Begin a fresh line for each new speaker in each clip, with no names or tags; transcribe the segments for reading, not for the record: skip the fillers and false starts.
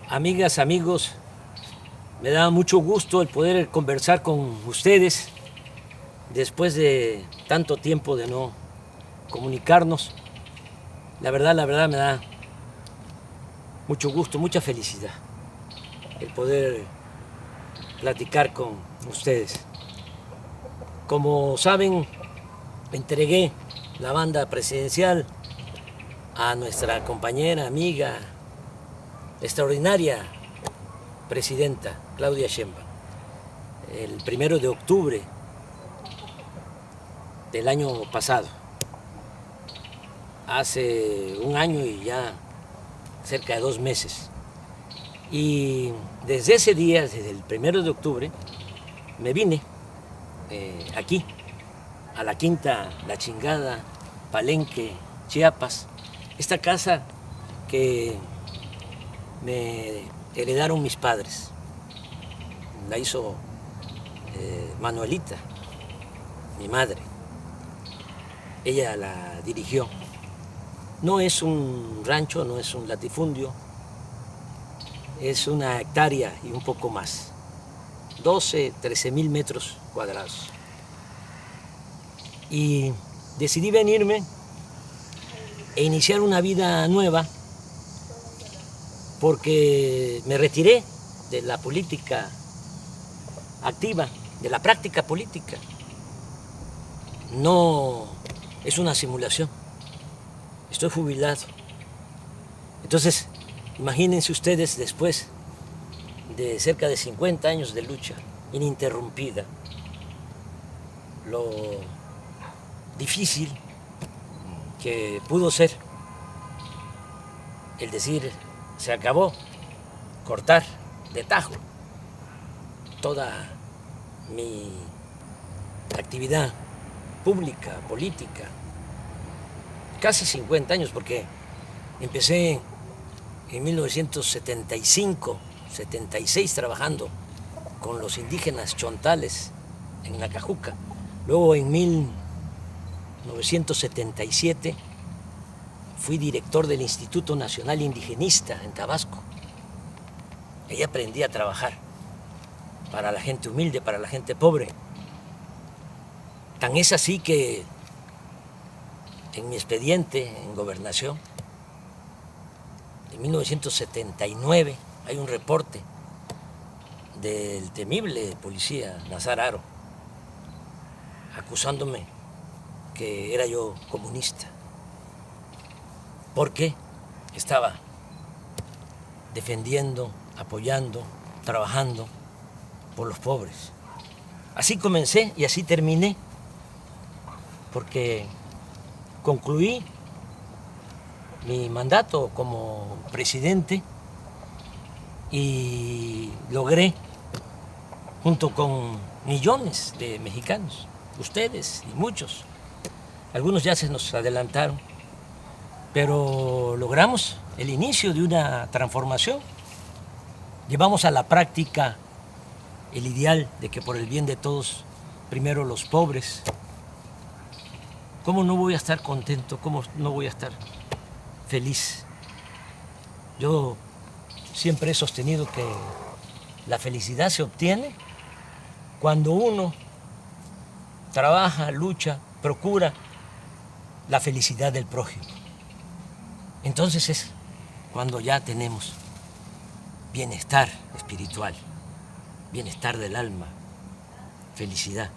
Amigas, amigos, me da mucho gusto el poder conversar con ustedes después de tanto tiempo de no comunicarnos. La verdad me da mucho gusto, mucha felicidad el poder platicar con ustedes. Como saben, entregué la banda presidencial a nuestra compañera, amiga, extraordinaria presidenta Claudia Sheinbaum el 1 de octubre del año pasado. Hace un año y ya cerca de 2 meses. Y desde ese día, desde el 1 de octubre, me vine aquí, a la Quinta La Chingada, Palenque, Chiapas, esta casa que me heredaron mis padres. La hizo Manuelita, mi madre. Ella la dirigió. No es un rancho, no es un latifundio, es una hectárea y un poco más. 12, 13,000 metros cuadrados. Y decidí venirme e iniciar una vida nueva porque me retiré de la política activa, de la práctica política. No es una simulación. Estoy jubilado. Entonces, imagínense ustedes después de cerca de 50 años de lucha ininterrumpida, lo difícil que pudo ser el decir, se acabó, cortar de tajo toda mi actividad pública, política, casi 50 años, porque empecé en 1975, 76 trabajando con los indígenas chontales en Nacajuca. Luego en 1977 fui director del Instituto Nacional Indigenista en Tabasco. Ahí aprendí a trabajar para la gente humilde, para la gente pobre. Tan es así que en mi expediente en Gobernación, en 1979, hay un reporte del temible policía Nazar Haro acusándome que era yo comunista, porque estaba defendiendo, apoyando, trabajando por los pobres. Así comencé y así terminé, porque concluí mi mandato como presidente y logré, junto con millones de mexicanos, ustedes y muchos, algunos ya se nos adelantaron, pero logramos el inicio de una transformación. Llevamos a la práctica el ideal de que por el bien de todos, primero los pobres. ¿Cómo no voy a estar contento? ¿Cómo no voy a estar feliz? Yo siempre he sostenido que la felicidad se obtiene cuando uno trabaja, lucha, procura la felicidad del prójimo. Entonces es cuando ya tenemos bienestar espiritual, bienestar del alma, felicidad.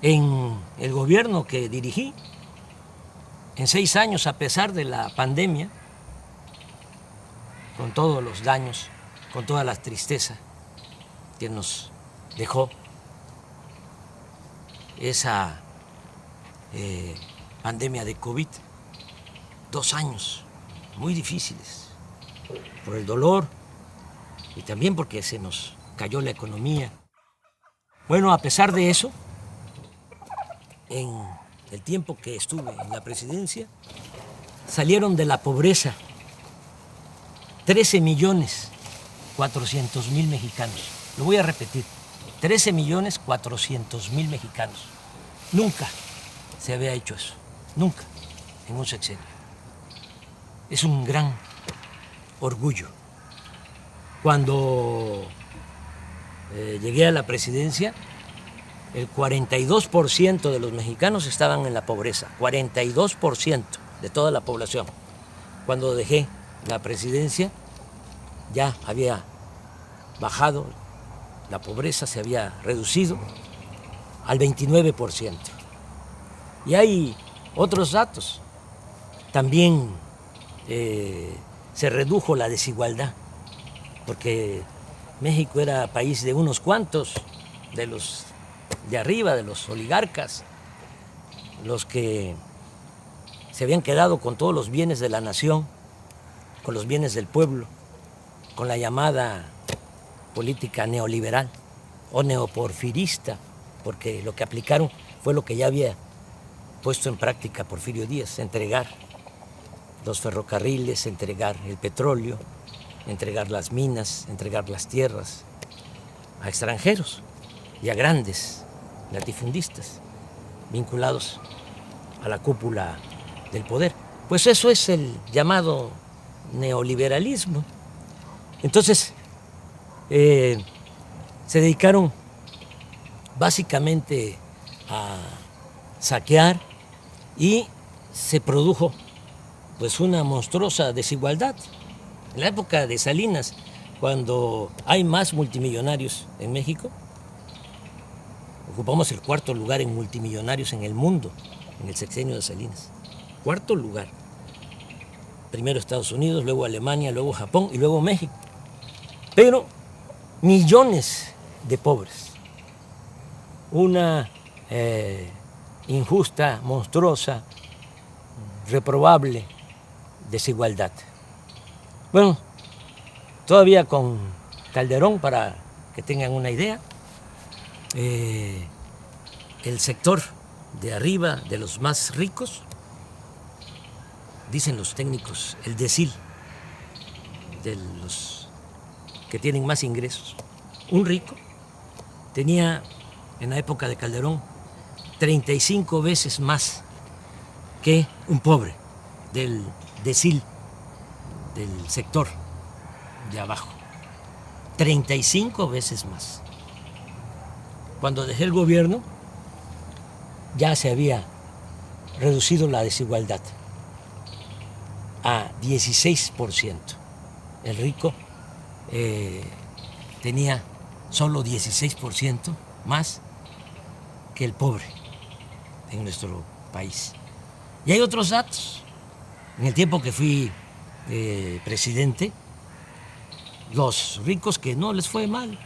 En el gobierno que dirigí, en 6 años, a pesar de la pandemia, con todos los daños, con toda la tristeza que nos dejó esa pandemia de COVID, 2 años muy difíciles, por el dolor y también porque se nos cayó la economía. Bueno, a pesar de eso, en el tiempo que estuve en la presidencia, salieron de la pobreza 13,400,000 mexicanos. Lo voy a repetir, 13,400,000 mexicanos. Nunca se había hecho eso, nunca, en un sexenio. Es un gran orgullo. Cuando llegué a la presidencia, el 42% de los mexicanos estaban en la pobreza, 42% de toda la población. Cuando dejé la presidencia, ya había bajado, la pobreza se había reducido al 29%. Y hay otros datos. También se redujo la desigualdad, porque México era país de unos cuantos, de los de arriba, de los oligarcas, los que se habían quedado con todos los bienes de la nación, con los bienes del pueblo, con la llamada política neoliberal o neoporfirista, porque lo que aplicaron fue lo que ya había puesto en práctica Porfirio Díaz: entregar los ferrocarriles, entregar el petróleo, entregar las minas, entregar las tierras a extranjeros y a grandes latifundistas vinculados a la cúpula del poder. Pues eso es el llamado neoliberalismo. Entonces, se dedicaron básicamente a saquear y se produjo pues una monstruosa desigualdad. En la época de Salinas, cuando hay más multimillonarios en México, ocupamos el 4º lugar en multimillonarios en el mundo, en el sexenio de Salinas. 4º lugar. Primero Estados Unidos, luego Alemania, luego Japón y luego México. Pero millones de pobres. Una injusta, monstruosa, reprobable desigualdad. Bueno, todavía con Calderón, para que tengan una idea, el sector de arriba, de los más ricos, dicen los técnicos, el decil de los que tienen más ingresos. Un rico tenía en la época de Calderón 35 veces más que un pobre del decil, del sector de abajo. 35 veces más. Cuando dejé el gobierno, ya se había reducido la desigualdad a 16%. El rico tenía solo 16% más que el pobre en nuestro país. Y hay otros datos. En el tiempo que fui presidente, los ricos que no les fue mal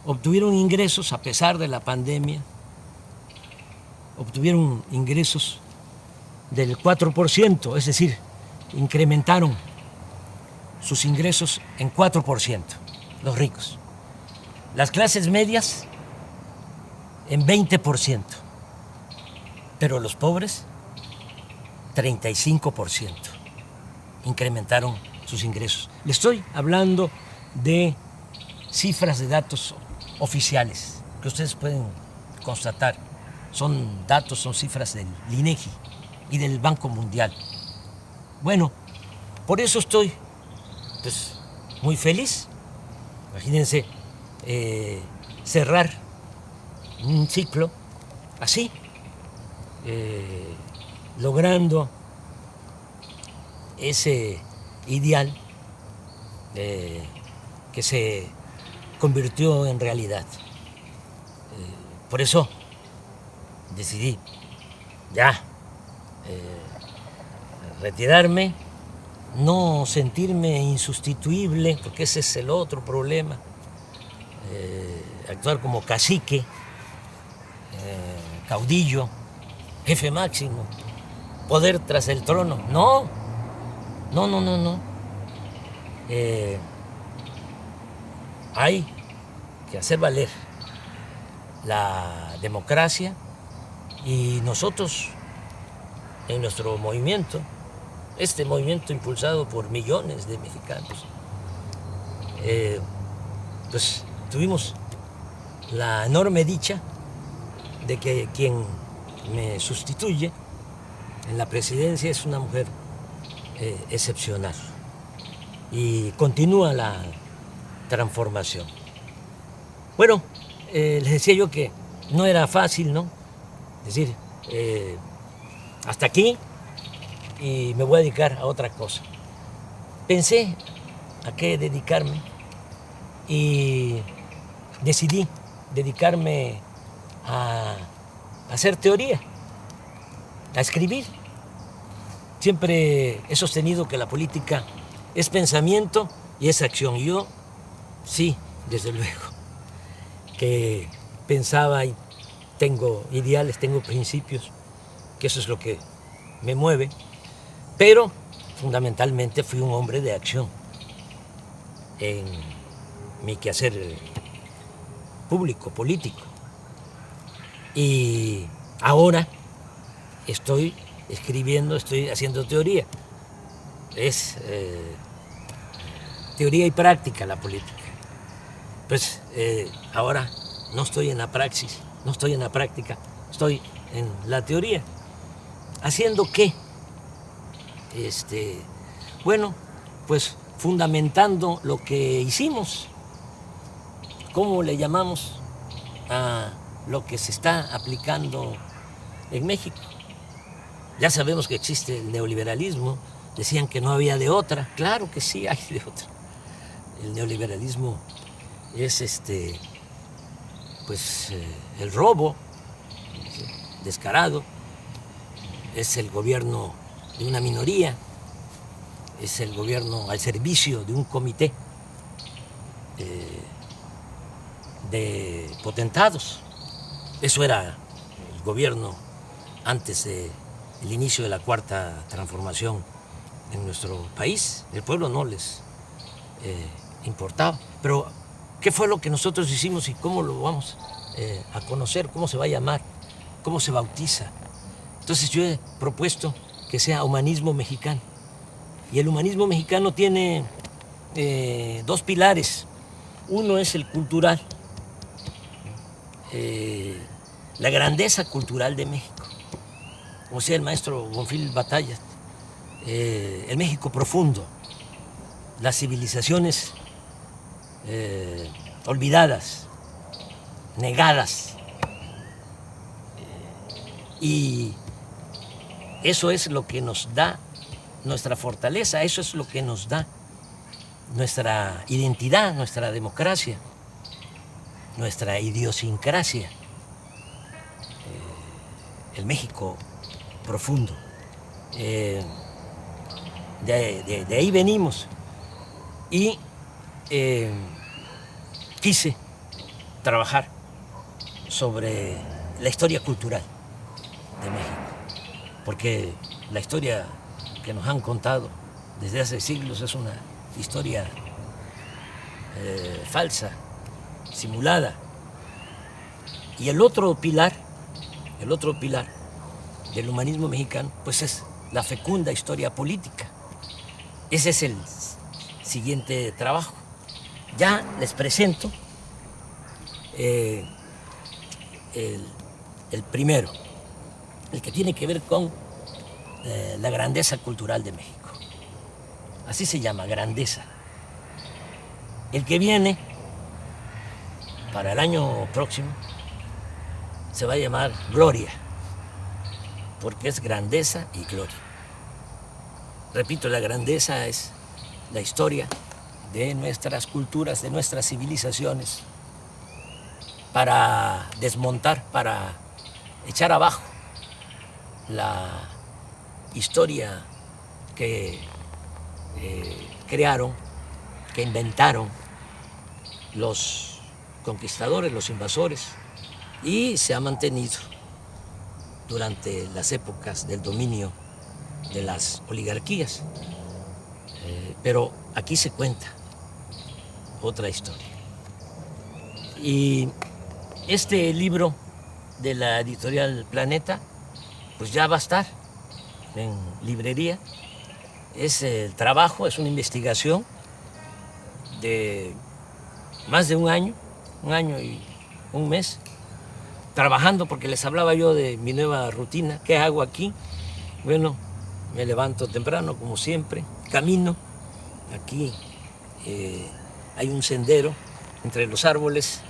obtuvieron ingresos a pesar de la pandemia, obtuvieron ingresos del 4%, es decir, incrementaron sus ingresos en 4%, los ricos. Las clases medias en 20%, pero los pobres 35% incrementaron sus ingresos. Le estoy hablando de cifras de datos oficiales que ustedes pueden constatar. Son datos, son cifras del INEGI y del Banco Mundial. Bueno, por eso estoy pues muy feliz. Imagínense cerrar un ciclo así, logrando ese ideal que se convirtió en realidad. Por eso decidí ya retirarme, no sentirme insustituible, porque ese es el otro problema, actuar como cacique, caudillo, jefe máximo, poder tras el trono. No. Hay que hacer valer la democracia, y nosotros en nuestro movimiento, este movimiento impulsado por millones de mexicanos, pues tuvimos la enorme dicha de que quien me sustituye en la presidencia es una mujer excepcional, y continúa la transformación. Bueno, les decía yo que no era fácil, ¿no? Es decir, hasta aquí y me voy a dedicar a otra cosa. Pensé a qué dedicarme y decidí dedicarme a hacer teoría, a escribir. Siempre he sostenido que la política es pensamiento y es acción. Y yo, sí, desde luego, que pensaba y tengo ideales, tengo principios, que eso es lo que me mueve, pero fundamentalmente fui un hombre de acción en mi quehacer público, político. Y ahora estoy escribiendo, estoy haciendo teoría. Es teoría y práctica la política. Pues ahora no estoy en la praxis, no estoy en la práctica, estoy en la teoría. ¿Haciendo qué? Bueno, pues fundamentando lo que hicimos. ¿Cómo le llamamos a lo que se está aplicando en México? Ya sabemos que existe el neoliberalismo, decían que no había de otra, claro que sí hay de otra. El neoliberalismo es el robo descarado, es el gobierno de una minoría, es el gobierno al servicio de un comité de potentados. Eso era el gobierno antes del inicio de la Cuarta Transformación en nuestro país. El pueblo no les importaba. Pero, ¿qué fue lo que nosotros hicimos y cómo lo vamos a conocer? ¿Cómo se va a llamar? ¿Cómo se bautiza? Entonces yo he propuesto que sea humanismo mexicano. Y el humanismo mexicano tiene dos pilares. Uno es el cultural, la grandeza cultural de México. Como decía el maestro Bonfil Batallas, el México profundo, las civilizaciones olvidadas, negadas. Y eso es lo que nos da nuestra fortaleza, eso es lo que nos da nuestra identidad, nuestra democracia, nuestra idiosincrasia, el México profundo. De ahí venimos y quise trabajar sobre la historia cultural de México, porque la historia que nos han contado desde hace siglos es una historia falsa, simulada. Y el otro pilar del humanismo mexicano, pues es la fecunda historia política. Ese es el siguiente trabajo. Ya les presento el primero, el que tiene que ver con la grandeza cultural de México. Así se llama, grandeza. El que viene para el año próximo se va a llamar gloria, porque es grandeza y gloria. Repito, la grandeza es la historia de nuestras culturas, de nuestras civilizaciones, para desmontar, para echar abajo la historia que crearon, que inventaron los conquistadores, los invasores, y se ha mantenido durante las épocas del dominio de las oligarquías. Pero aquí se cuenta otra historia. Y este libro de la editorial Planeta, pues ya va a estar en librería. Es el trabajo, es una investigación de más de un año y un mes, trabajando, porque les hablaba yo de mi nueva rutina. ¿Qué hago aquí? Bueno, me levanto temprano, como siempre, camino aquí hay un sendero entre los árboles,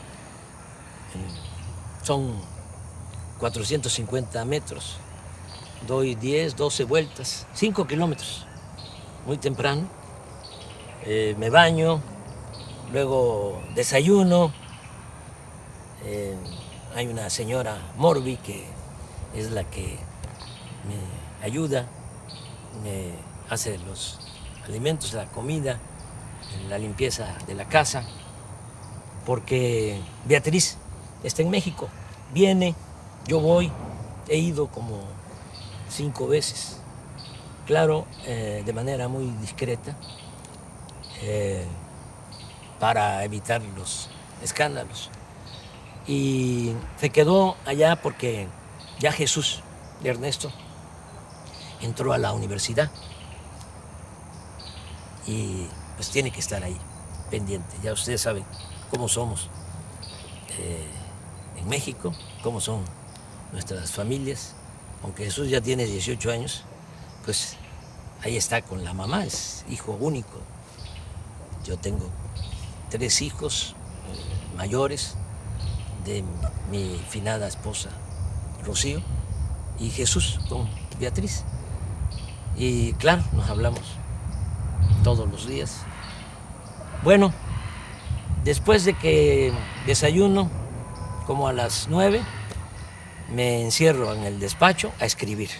son 450 metros, doy 10, 12 vueltas, 5 kilómetros, muy temprano, me baño, luego desayuno, hay una señora Morbi que es la que me ayuda, me hace los alimentos, la comida, la limpieza de la casa, porque Beatriz está en México, viene, yo voy, he ido como 5 veces, claro, de manera muy discreta, para evitar los escándalos. Y se quedó allá porque ya Jesús, Ernesto, entró a la universidad y pues tiene que estar ahí, pendiente. Ya ustedes saben cómo somos en México, cómo son nuestras familias. Aunque Jesús ya tiene 18 años, pues ahí está con la mamá, es hijo único. Yo tengo 3 hijos mayores de mi finada esposa Rocío y Jesús con Beatriz. Y claro, nos hablamos todos los días. Bueno, después de que desayuno, como a las 9, me encierro en el despacho a escribir.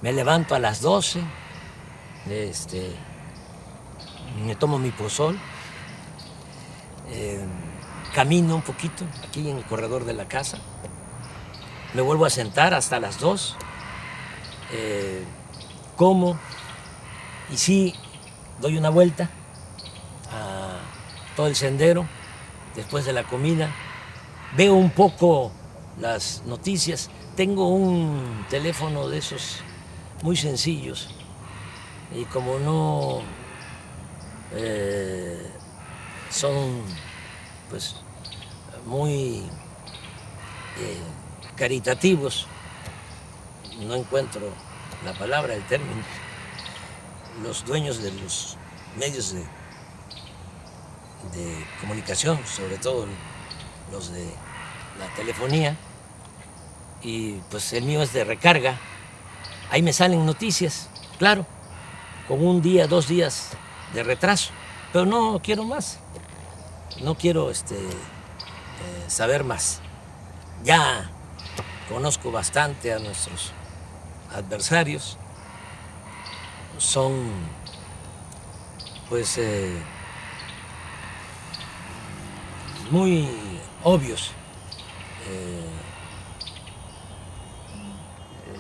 Me levanto a las 12, me tomo mi pozol, camino un poquito aquí en el corredor de la casa, me vuelvo a sentar hasta las 2, como y sí doy una vuelta a todo el sendero después de la comida, veo un poco las noticias, tengo un teléfono de esos muy sencillos y como no son pues muy caritativos, no encuentro la palabra, el término, los dueños de los medios de comunicación, sobre todo los de la telefonía, y pues el mío es de recarga, ahí me salen noticias, claro, con 1 día, 2 días de retraso, pero no quiero más, no quiero saber más. Ya conozco bastante a nuestros adversarios, son pues muy obvios.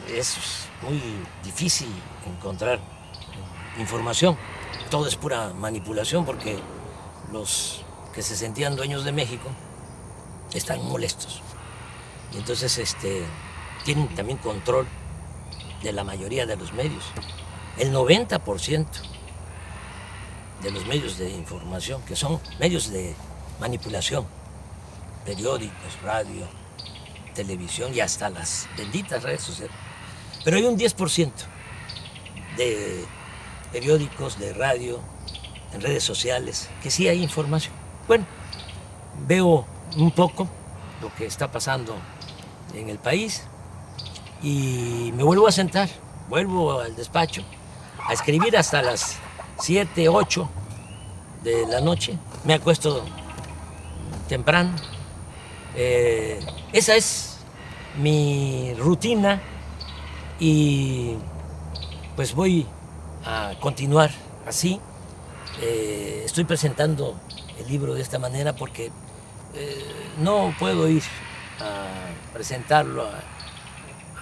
Es muy difícil encontrar información, todo es pura manipulación porque los que se sentían dueños de México están molestos y entonces tienen también control de la mayoría de los medios. El 90% de los medios de información, que son medios de manipulación, periódicos, radio, televisión y hasta las benditas redes sociales. Pero hay un 10% de periódicos, de radio, en redes sociales, que sí hay información. Bueno, veo un poco lo que está pasando en el país y me vuelvo a sentar, vuelvo al despacho a escribir hasta las 7, 8 de la noche. Me acuesto temprano. Esa es mi rutina y pues voy a continuar así. Estoy presentando el libro de esta manera porque no puedo ir a presentarlo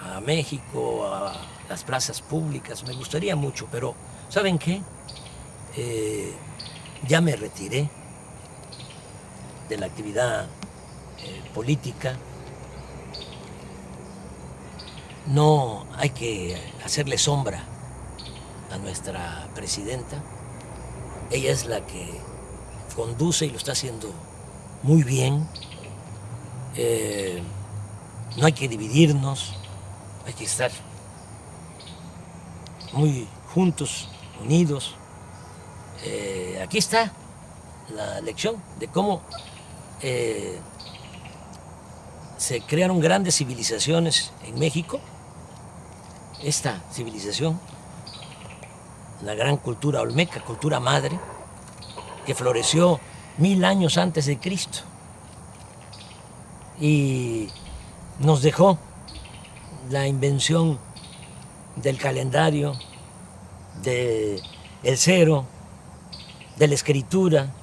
a México, a las plazas públicas. Me gustaría mucho, pero ¿saben qué? Ya me retiré de la actividad política. No hay que hacerle sombra a nuestra presidenta. Ella es la que conduce y lo está haciendo muy bien. No hay que dividirnos, hay que estar muy juntos, unidos. aquí está la lección de cómo se crearon grandes civilizaciones en México. Esta civilización, la gran cultura olmeca, cultura madre, que floreció 1000 años antes de Cristo y nos dejó la invención del calendario, del cero, de la escritura,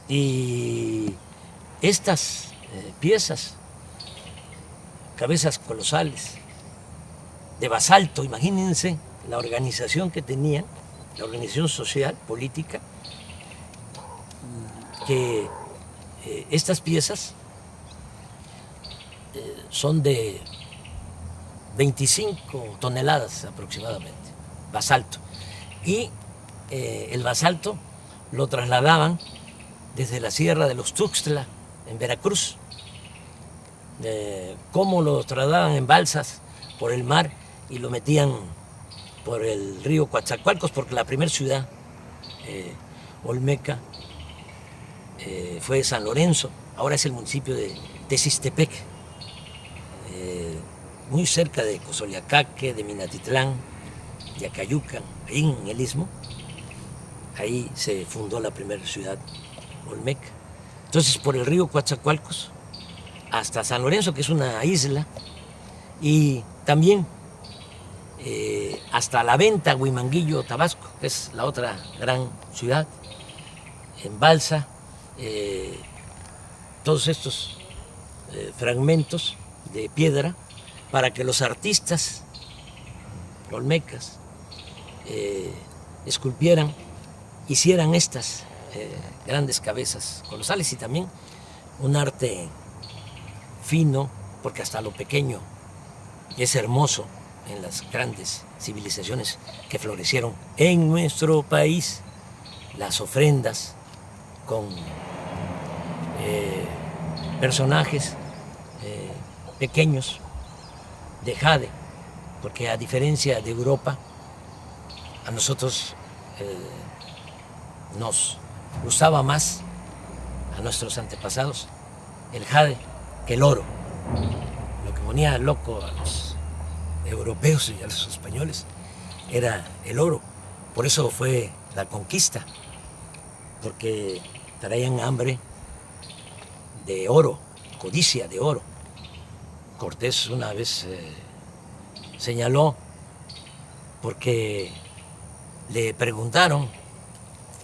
y estas piezas, cabezas colosales, de basalto, imagínense la organización que tenían, la organización social, política, que estas piezas son de 25 toneladas aproximadamente, basalto. Y el basalto lo trasladaban desde la Sierra de los Tuxtla, en Veracruz. Cómo lo trasladaban en balsas por el mar y lo metían por el río Coatzacoalcos, porque la primera ciudad olmeca fue San Lorenzo, ahora es el municipio de Texistepec, muy cerca de Cozoleacaque, de Minatitlán, de Acayucan, ahí en el Istmo. Ahí se fundó la primera ciudad olmeca. Entonces, por el río Coatzacoalcos hasta San Lorenzo, que es una isla, y también hasta La Venta, Huimanguillo, Tabasco, que es la otra gran ciudad, en balsa. Todos estos fragmentos de piedra para que los artistas olmecas esculpieran, hicieran estas grandes cabezas colosales, y también un arte fino, porque hasta lo pequeño es hermoso en las grandes civilizaciones que florecieron en nuestro país. Las ofrendas con personajes pequeños de jade, porque a diferencia de Europa, a nosotros nos gustaba más, a nuestros antepasados, el jade que el oro. Lo que ponía loco a los europeos y a los españoles era el oro. Por eso fue la conquista, porque traían hambre de oro, codicia de oro. Cortés una vez señaló, porque le preguntaron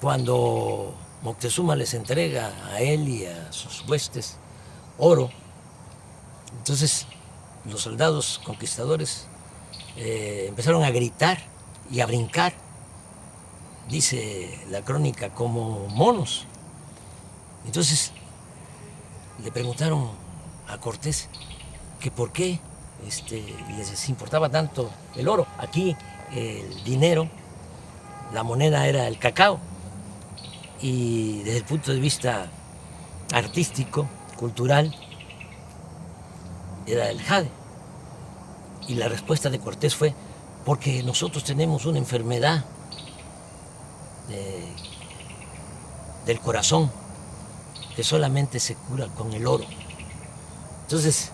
cuando Moctezuma les entrega a él y a sus huestes oro. Entonces los soldados conquistadores empezaron a gritar y a brincar, dice la crónica, como monos. Entonces le preguntaron a Cortés que por qué les importaba tanto el oro. Aquí el dinero, la moneda era el cacao, y desde el punto de vista artístico, cultural, era el jade. Y la respuesta de Cortés fue: porque nosotros tenemos una enfermedad del corazón que solamente se cura con el oro. Entonces,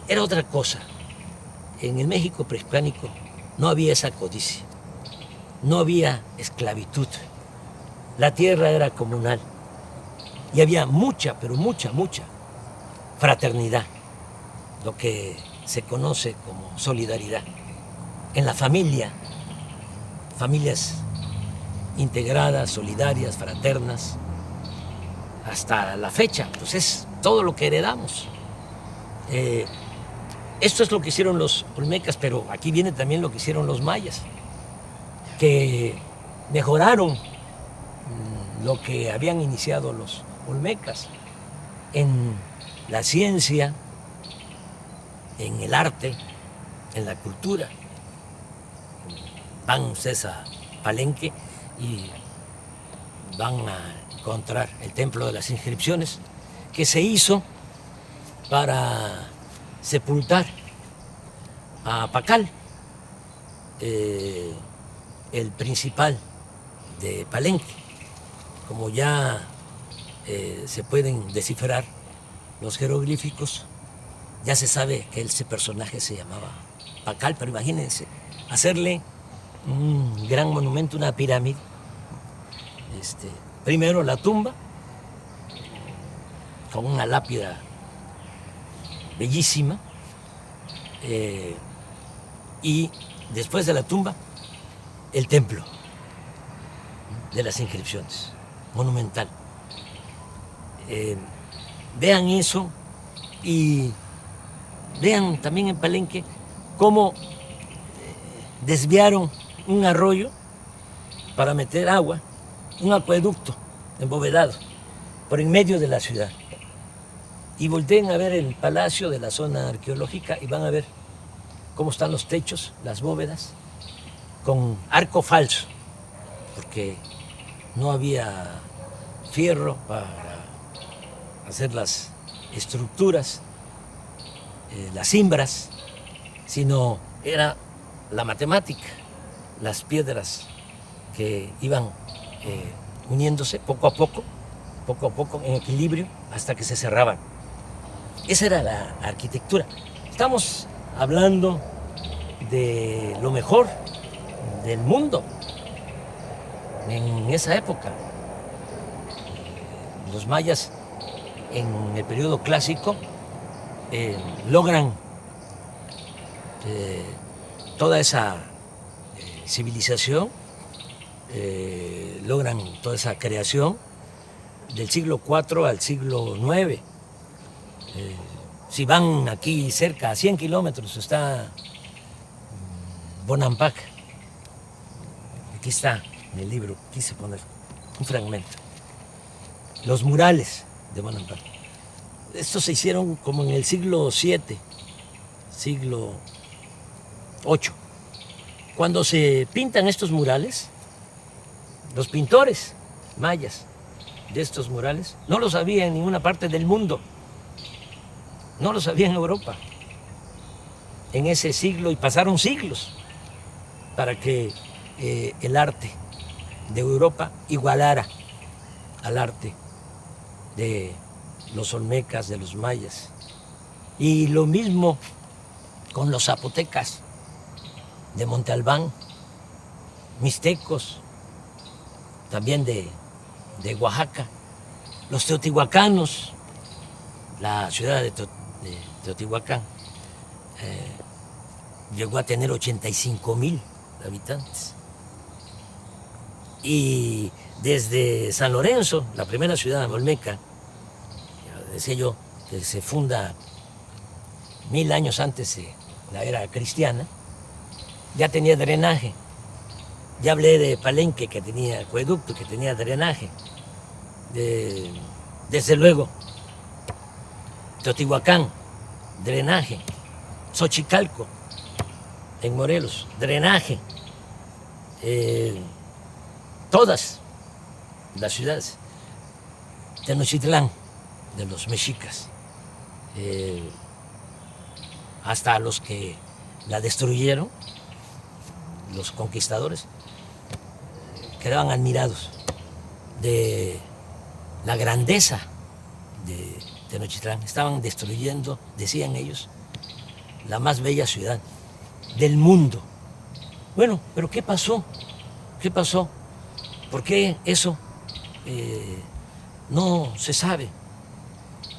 era otra cosa. En el México prehispánico no había esa codicia, no había esclavitud, la tierra era comunal y había mucha, pero mucha fraternidad, lo que se conoce como solidaridad. En la familia, familias integradas, solidarias, fraternas, hasta la fecha, pues es todo lo que heredamos. Esto es lo que hicieron los olmecas, pero aquí viene también lo que hicieron los mayas, que mejoraron lo que habían iniciado los olmecas en la ciencia, en el arte, en la cultura. Van ustedes a Palenque y van a encontrar el Templo de las Inscripciones, que se hizo para sepultar a Pacal, el principal de Palenque. Como ya se pueden descifrar los jeroglíficos, ya se sabe que ese personaje se llamaba Pacal, pero imagínense, hacerle un gran monumento, una pirámide. Primero la tumba, con una lápida bellísima, y después de la tumba, el templo de las inscripciones, monumental. Vean eso y vean también en Palenque cómo desviaron un arroyo para meter agua, un acueducto embovedado por en medio de la ciudad. Y volteen a ver el palacio de la zona arqueológica y van a ver cómo están los techos, las bóvedas, con arco falso, porque no había fierro para hacer las estructuras, las cimbras, sino era la matemática, las piedras que iban uniéndose poco a poco en equilibrio hasta que se cerraban. Esa era la arquitectura. Estamos hablando de lo mejor del mundo en esa época. Los mayas en el periodo clásico logran toda esa civilización, logran toda esa creación del siglo IV al siglo IX. Si van aquí cerca, a 100 kilómetros, está Bonampak. Aquí está en el libro, quise poner un fragmento. Los murales de Bonampak. Estos se hicieron como en el siglo VII, siglo VIII. Cuando se pintan estos murales, los pintores mayas de estos murales no los había en ninguna parte del mundo, no los había en Europa en ese siglo, y pasaron siglos para que el arte de Europa igualara al arte de los olmecas, de los mayas. Y lo mismo con los zapotecas de Monte Albán, mixtecos, también de Oaxaca, los teotihuacanos, la ciudad de Teotihuacán llegó a tener 85,000 habitantes. Y desde San Lorenzo, la primera ciudad olmeca, decía yo, que se funda 1000 años antes de la era cristiana, ya tenía drenaje. Ya hablé de Palenque, que tenía acueducto, que tenía drenaje. Desde luego, Teotihuacán, drenaje. Xochicalco, en Morelos, drenaje. Todas las ciudades. Tenochtitlán, de los mexicas, hasta los que la destruyeron, los conquistadores, quedaban admirados de la grandeza de Tenochtitlán. Estaban destruyendo, decían ellos, la más bella ciudad del mundo. Bueno, pero ¿qué pasó? ¿Qué pasó? ¿Por qué eso no se sabe?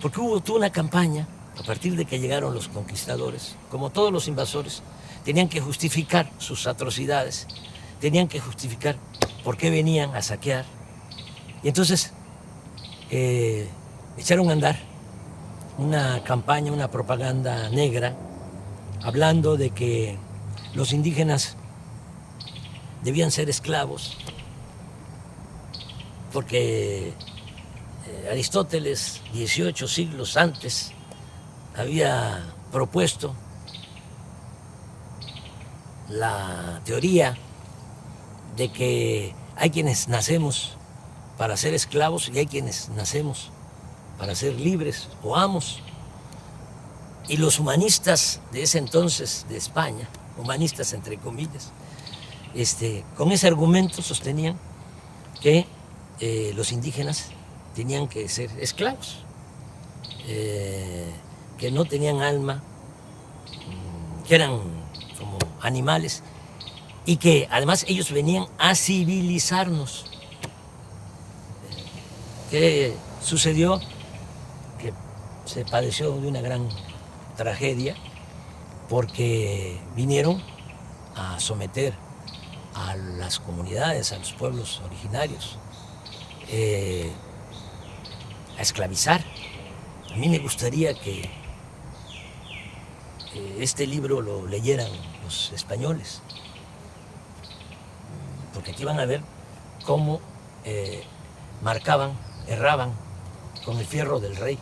Porque hubo toda una campaña, a partir de que llegaron los conquistadores, como todos los invasores, tenían que justificar sus atrocidades, tenían que justificar por qué venían a saquear. Y entonces echaron a andar una campaña, una propaganda negra, hablando de que los indígenas debían ser esclavos, porque Aristóteles, 18 siglos antes, había propuesto la teoría de que hay quienes nacemos para ser esclavos y hay quienes nacemos para ser libres o amos. Y los humanistas de ese entonces de España, humanistas entre comillas, con ese argumento sostenían que los indígenas tenían que ser esclavos, que no tenían alma, que eran como animales y que además ellos venían a civilizarnos. ¿Qué sucedió? Que se padeció de una gran tragedia porque vinieron a someter a las comunidades, a los pueblos originarios, a esclavizar. A mí me gustaría que este libro lo leyeran los españoles, porque aquí van a ver cómo marcaban, erraban con el fierro del rey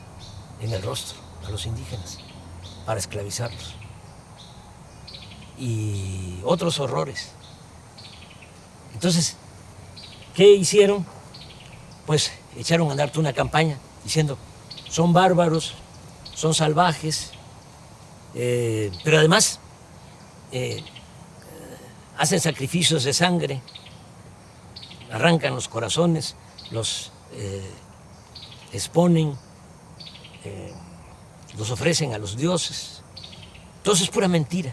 en el rostro a los indígenas para esclavizarlos. Y otros horrores. Entonces, ¿qué hicieron? Pues echaron a andar toda una campaña diciendo, son bárbaros, son salvajes, pero además hacen sacrificios de sangre, arrancan los corazones, los exponen, los ofrecen a los dioses. Entonces es pura mentira,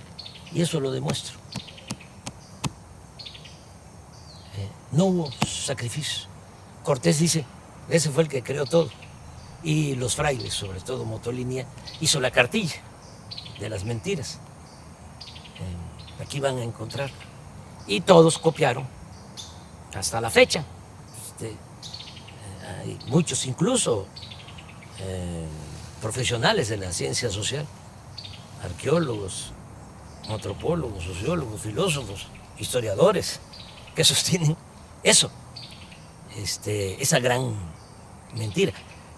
y eso lo demuestro. No hubo sacrificios. Cortés dice, ese fue el que creó todo. Y los frailes, sobre todo Motolinia, hizo la cartilla de las mentiras. Aquí van a encontrar. Y todos copiaron hasta la fecha. Hay muchos, incluso profesionales de la ciencia social, arqueólogos, antropólogos, sociólogos, filósofos, historiadores, que sostienen eso, esa gran mentira.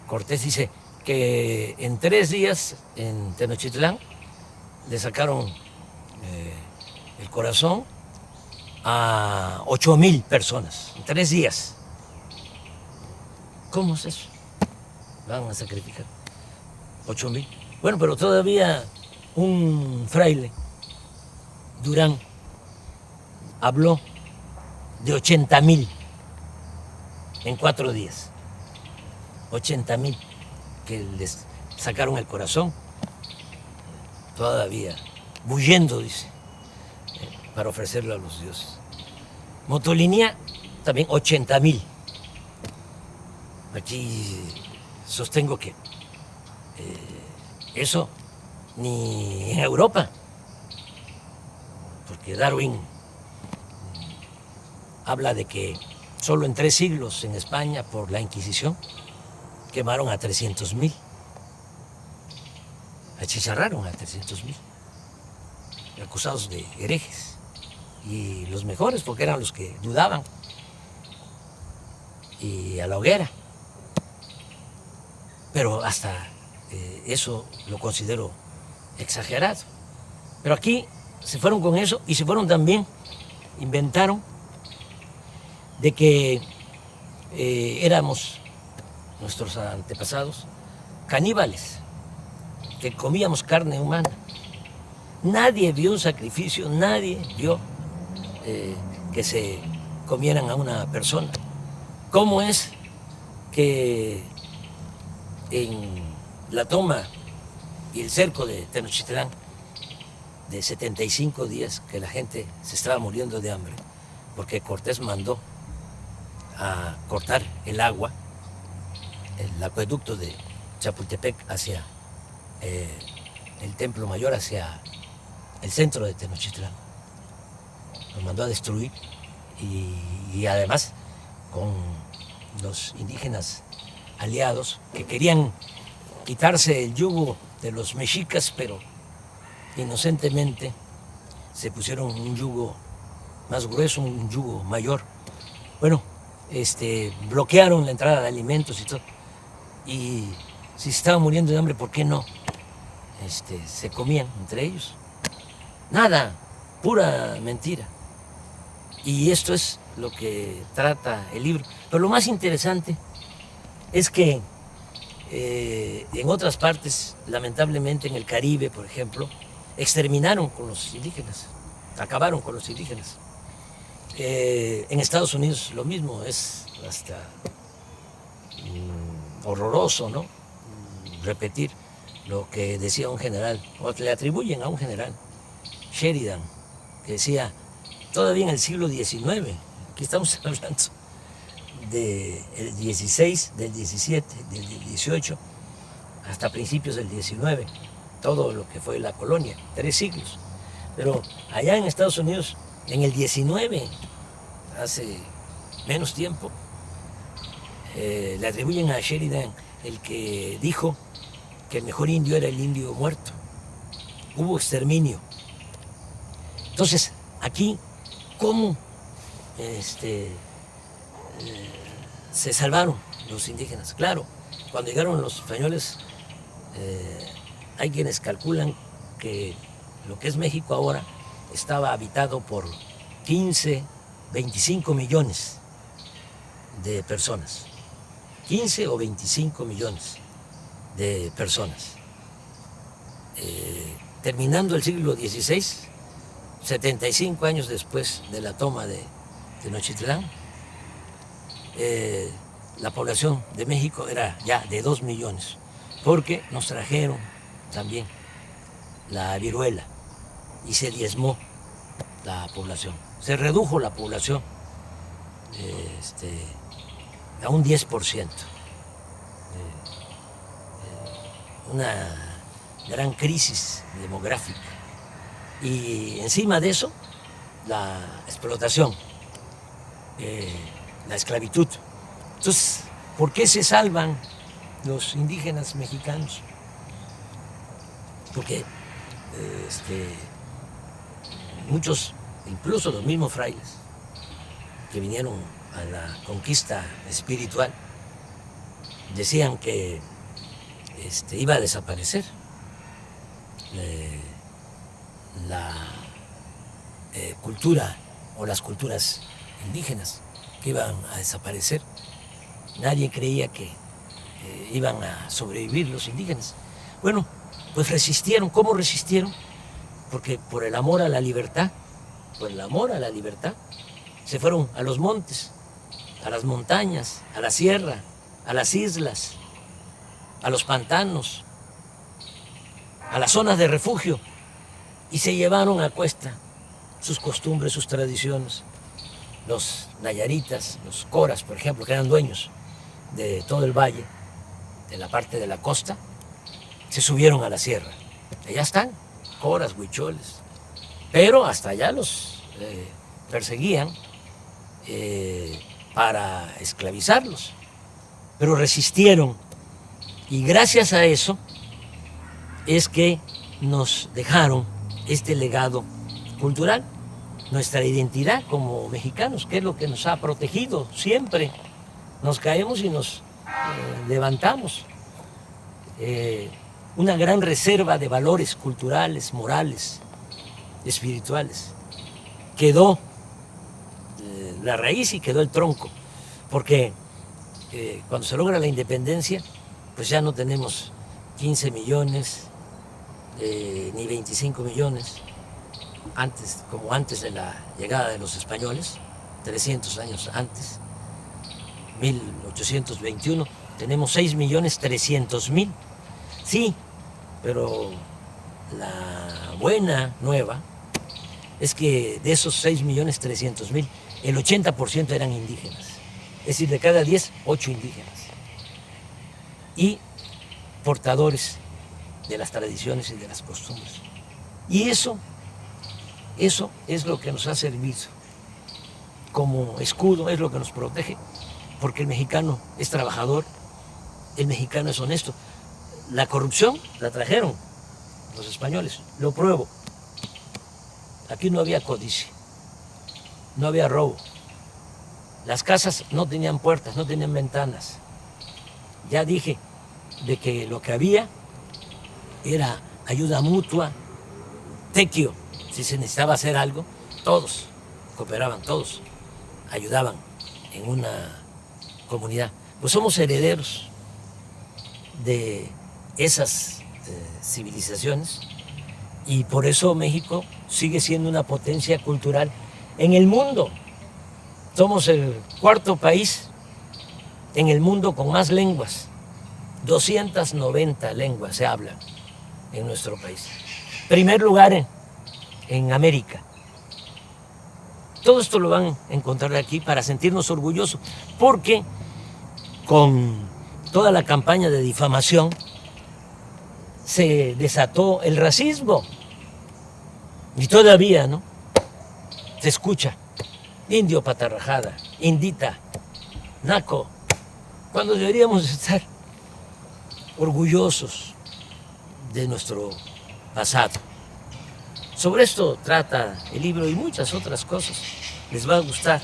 Cortés dice que en 3 días en Tenochtitlán le sacaron el corazón a 8,000 personas, en 3 días. ¿Cómo es eso? Van a sacrificar 8,000. Bueno, pero todavía un fraile, Durán, habló de 80,000 en 4 días. 80,000 que les sacaron el corazón, todavía bullendo, dice, para ofrecerlo a los dioses. Motolinia, también 80,000. Aquí sostengo que eso ni en Europa, porque Darwin habla de que solo en 3 siglos en España, por la Inquisición, quemaron a 300,000. Achicharraron a 300,000, acusados de herejes. Y los mejores, porque eran los que dudaban. Y a la hoguera. Pero hasta eso lo considero exagerado. Pero aquí se fueron con eso y se fueron también, inventaron de que éramos, nuestros antepasados, caníbales, que comíamos carne humana. Nadie vio un sacrificio, nadie vio que se comieran a una persona. ¿Cómo es que en la toma y el cerco de Tenochtitlán, de 75 días que la gente se estaba muriendo de hambre, porque Cortés mandó a cortar el agua, el acueducto de Chapultepec hacia el Templo Mayor, hacia el centro de Tenochtitlán? Lo mandó a destruir y además con los indígenas aliados que querían quitarse el yugo de los mexicas, pero inocentemente se pusieron un yugo más grueso, un yugo mayor. Bueno, bloquearon la entrada de alimentos y todo. Y si se estaban muriendo de hambre, ¿por qué no? Se comían entre ellos. Nada, pura mentira. Y esto es lo que trata el libro. Pero lo más interesante es que en otras partes, lamentablemente en el Caribe, por ejemplo, exterminaron con los indígenas, acabaron con los indígenas. En Estados Unidos lo mismo, es hasta horroroso, ¿no? Repetir lo que decía un general, o le atribuyen a un general, Sheridan, que decía, todavía en el siglo XIX, aquí estamos hablando del 16, del 17, del 18, hasta principios del 19, todo lo que fue la colonia, 3 siglos. Pero allá en Estados Unidos, en el 19, hace menos tiempo, le atribuyen a Sheridan el que dijo que el mejor indio era el indio muerto. Hubo exterminio. Entonces, aquí, ¿cómo se salvaron los indígenas? Claro, cuando llegaron los españoles, hay quienes calculan que lo que es México ahora estaba habitado por 15, 25 millones de personas. 15 o 25 millones de personas. Terminando el siglo XVI, 75 años después de la toma de Tenochtitlán, la población de México era ya de 2 millones, porque nos trajeron también la viruela y se diezmó la población. Se redujo la población a un 10%. Una gran crisis demográfica. Y encima de eso, la explotación, la esclavitud. Entonces, ¿por qué se salvan los indígenas mexicanos? Porque muchos, incluso los mismos frailes, que vinieron a la conquista espiritual, decían que iba a desaparecer la cultura o las culturas indígenas, que iban a desaparecer. Nadie creía que iban a sobrevivir los indígenas. Bueno, pues resistieron. ¿Cómo resistieron? Porque por el amor a la libertad, se fueron a los montes, a las montañas, a la sierra, a las islas, a los pantanos, a las zonas de refugio, y se llevaron a cuesta sus costumbres, sus tradiciones. Los nayaritas, los coras, por ejemplo, que eran dueños de todo el valle, de la parte de la costa, se subieron a la sierra. Allá están, coras, huicholes, pero hasta allá los perseguían para esclavizarlos, pero resistieron, y gracias a eso es que nos dejaron este legado cultural, nuestra identidad como mexicanos, que es lo que nos ha protegido siempre. Nos caemos y nos levantamos. Una gran reserva de valores culturales, morales, espirituales. Quedó la raíz y quedó el tronco, porque cuando se logra la independencia, pues ya no tenemos 15 millones, ni 25 millones, como antes de la llegada de los españoles, 300 años antes, 1821, tenemos 6.300.000. Sí, pero la buena nueva es que de esos 6.300.000, el 80% eran indígenas. Es decir, de cada 10, 8 indígenas. Y portadores de las tradiciones y de las costumbres. Y eso es lo que nos ha servido como escudo, es lo que nos protege, porque el mexicano es trabajador, el mexicano es honesto. La corrupción la trajeron los españoles, lo pruebo. Aquí no había codicia, no había robo. Las casas no tenían puertas, no tenían ventanas. Ya dije de que lo que había era ayuda mutua, tequio. Si se necesitaba hacer algo, todos cooperaban, todos ayudaban en una comunidad. Pues somos herederos de esas civilizaciones, y por eso México sigue siendo una potencia cultural en el mundo. Somos el cuarto país en el mundo con más lenguas. 290 lenguas se hablan en nuestro país. Primer lugar en América. Todo esto lo van a encontrar aquí para sentirnos orgullosos, porque con toda la campaña de difamación se desató el racismo. Y todavía, ¿no?, se escucha indio patarrajada, indita, naco, cuando deberíamos estar orgullosos de nuestro pasado. Sobre esto trata el libro y muchas otras cosas. Les va a gustar,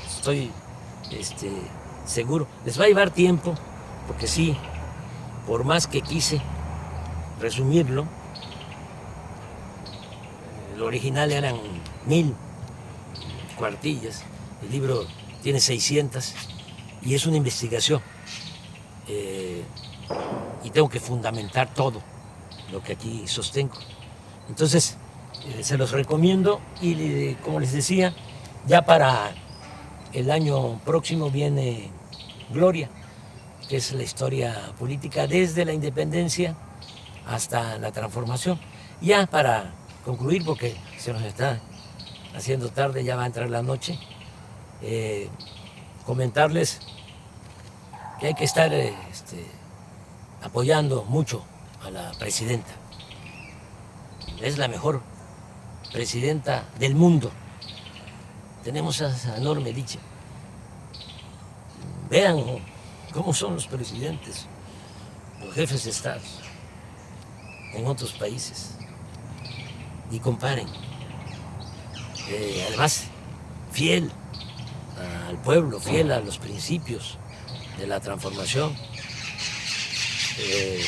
estoy seguro. Les va a llevar tiempo, porque sí, por más que quise resumirlo, el original eran 1000 cuartillas, el libro tiene 600 y es una investigación. Y tengo que fundamentar todo lo que aquí sostengo. Entonces, se los recomiendo y, como les decía, ya para el año próximo viene Gloria, que es la historia política desde la independencia hasta la transformación. Ya para concluir, porque se nos está haciendo tarde, ya va a entrar la noche, comentarles que hay que estar apoyando mucho a la presidenta. Es la mejor presidenta del mundo. Tenemos esa enorme dicha. Vean cómo son los presidentes, los jefes de Estado en otros países y comparen. Además, fiel al pueblo, fiel a los principios de la transformación,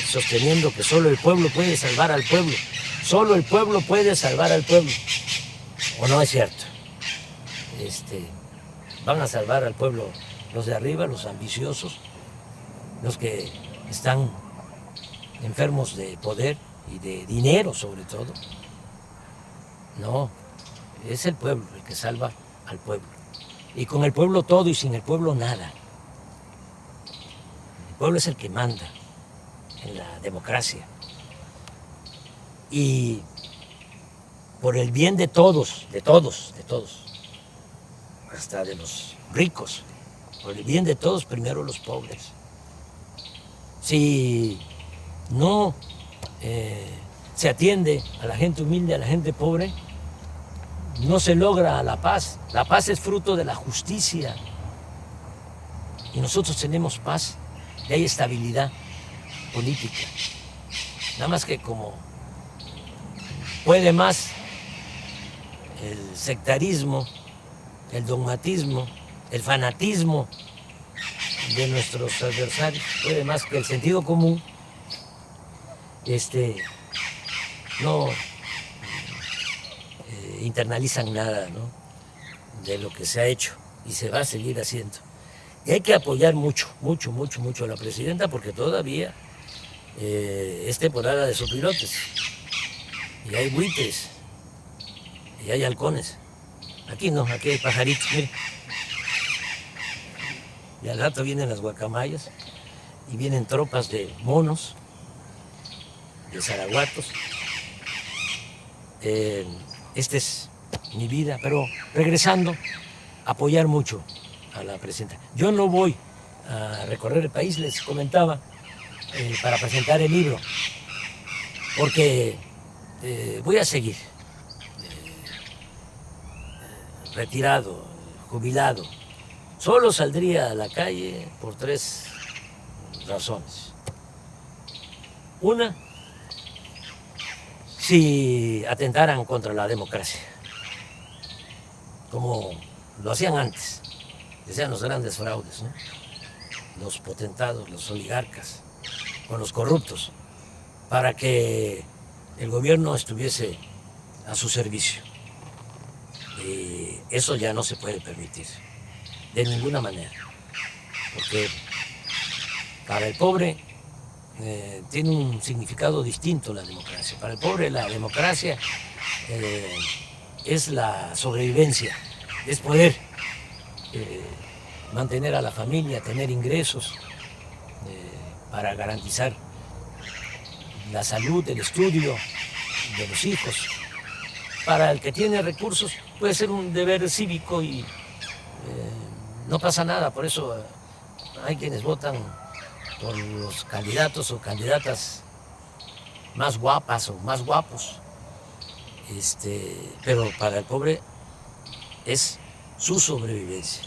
sosteniendo que solo el pueblo puede salvar al pueblo, solo el pueblo puede salvar al pueblo. ¿O no es cierto? Van a salvar al pueblo los de arriba, los ambiciosos, los que están enfermos de poder y de dinero sobre todo. No, es el pueblo el que salva al pueblo. Y con el pueblo todo y sin el pueblo nada. El pueblo es el que manda en la democracia. Y por el bien de todos, hasta de los ricos, por el bien de todos, primero los pobres. Si no se atiende a la gente humilde, a la gente pobre, no se logra la paz. La paz es fruto de la justicia. Y nosotros tenemos paz y hay estabilidad política. Nada más que como puede más el sectarismo, el dogmatismo, el fanatismo de nuestros adversarios, puede más que el sentido común, no internalizan nada, ¿no?, de lo que se ha hecho y se va a seguir haciendo. Y hay que apoyar mucho a la presidenta, porque todavía es temporada de sopilotes, y hay buitres, y hay halcones. Aquí no, aquí hay pajaritos, miren. Y al rato vienen las guacamayas, y vienen tropas de monos, de zaraguatos. Esta es mi vida, pero regresando, apoyar mucho a la presidenta. Yo no voy a recorrer el país, les comentaba, para presentar el libro, porque voy a seguir retirado, jubilado. Solo saldría a la calle por 3 razones. Una, si atentaran contra la democracia, como lo hacían antes, decían los grandes fraudes, ¿no?, los potentados, los oligarcas, con los corruptos, para que el gobierno estuviese a su servicio. Y eso ya no se puede permitir, de ninguna manera, porque para el pobre tiene un significado distinto la democracia. Para el pobre la democracia es la sobrevivencia, es poder mantener a la familia, tener ingresos para garantizar la salud, el estudio de los hijos. Para el que tiene recursos puede ser un deber cívico y no pasa nada. Por eso hay quienes votan por los candidatos o candidatas más guapas o más guapos. Pero para el pobre es su sobrevivencia.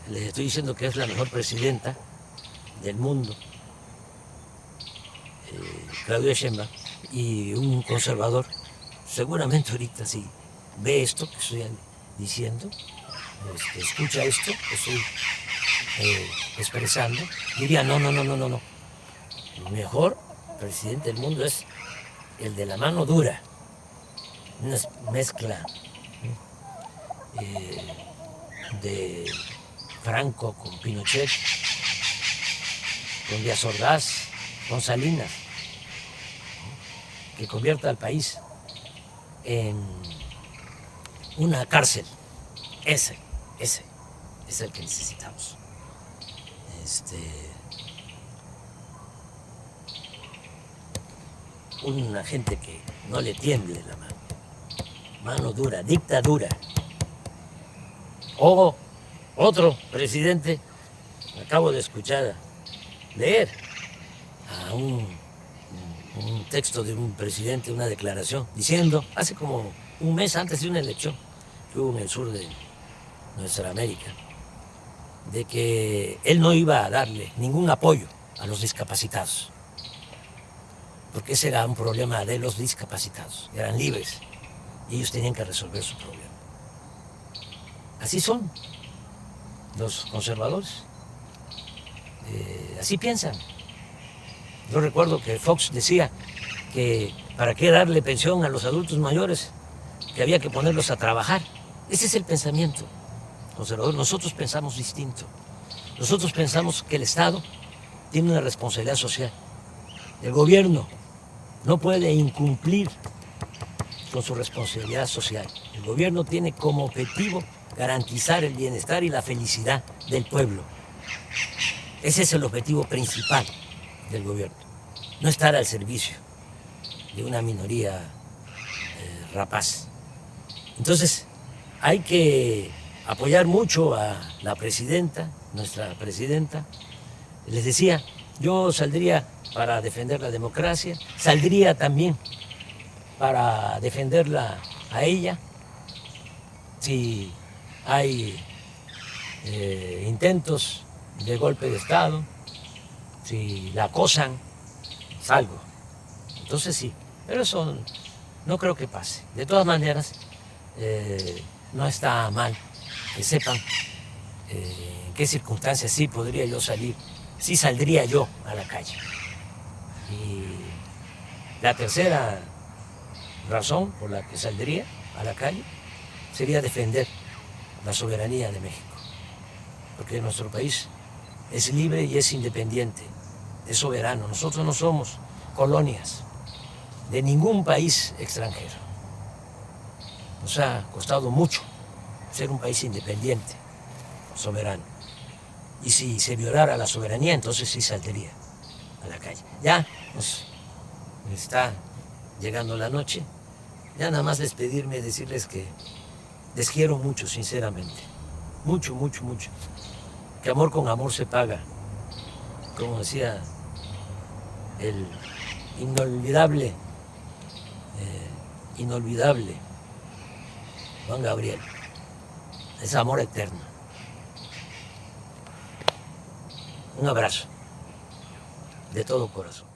Les estoy diciendo que es la mejor presidenta del mundo, Claudia Sheinbaum, y un conservador, seguramente ahorita si ve esto que estoy diciendo, escucha esto que estoy expresando, diría no. El mejor presidente del mundo es el de la mano dura, una mezcla de Franco con Pinochet, con Díaz Ordaz, con Salinas, que convierta al país en una cárcel. Ese es el que necesitamos. Una gente que no le tiemble la mano dura, dictadura. O otro presidente, acabo de escuchar, leer a un texto de un presidente, una declaración, diciendo, hace como un mes antes de una elección que hubo en el sur de nuestra América, de que él no iba a darle ningún apoyo a los discapacitados, porque ese era un problema de los discapacitados, eran libres y ellos tenían que resolver su problema. Así son los conservadores, así piensan. Yo recuerdo que Fox decía que para qué darle pensión a los adultos mayores, que había que ponerlos a trabajar. Ese es el pensamiento conservador. Nosotros pensamos distinto. Nosotros pensamos que el Estado tiene una responsabilidad social. El gobierno no puede incumplir con su responsabilidad social. El gobierno tiene como objetivo garantizar el bienestar y la felicidad del pueblo. Ese es el objetivo principal del gobierno. No estar al servicio de una minoría rapaz. Entonces, hay que apoyar mucho a la presidenta, nuestra presidenta. Les decía, yo saldría para defender la democracia, saldría también para defenderla a ella. Si hay intentos de golpe de Estado, si la acosan, salgo. Entonces sí, pero eso no creo que pase. De todas maneras, no está mal que sepan en qué circunstancias sí podría yo salir, sí saldría yo a la calle. Y la tercera razón por la que saldría a la calle sería defender la soberanía de México, porque nuestro país es libre y es independiente, es soberano. Nosotros no somos colonias de ningún país extranjero. Nos ha costado mucho ser un país independiente, soberano. Y si se violara la soberanía, entonces sí saldría a la calle. Ya nos está llegando la noche. Ya nada más despedirme y decirles que les quiero mucho, sinceramente. Mucho, mucho, mucho. Que amor con amor se paga. Como decía el inolvidable Juan Gabriel. Es amor eterno. Un abrazo de todo corazón.